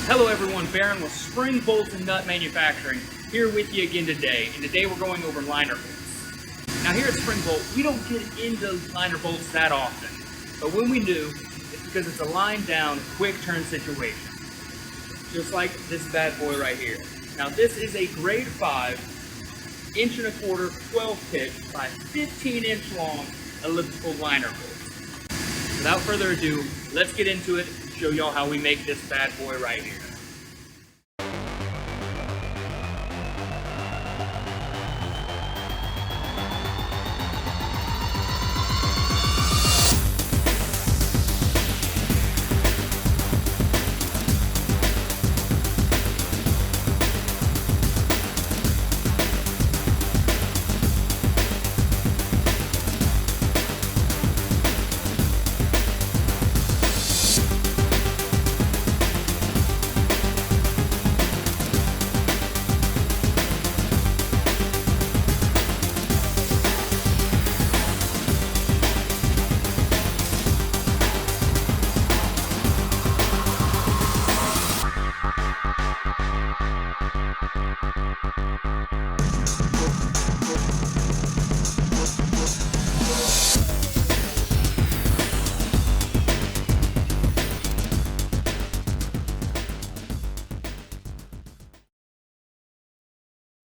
Hello everyone, Baron with Spring Bolts and Nut Manufacturing, here with you again today, and today we're going over liner bolts. Now here at Spring Bolt, we don't get into liner bolts that often, but when we do, it's because it's a line down, quick turn situation. Just like this bad boy right here. Now this is a grade 5, 1¼ 12 pitch by 15-inch long elliptical liner bolt. Without further ado, let's get into it and show y'all how we make this bad boy right here.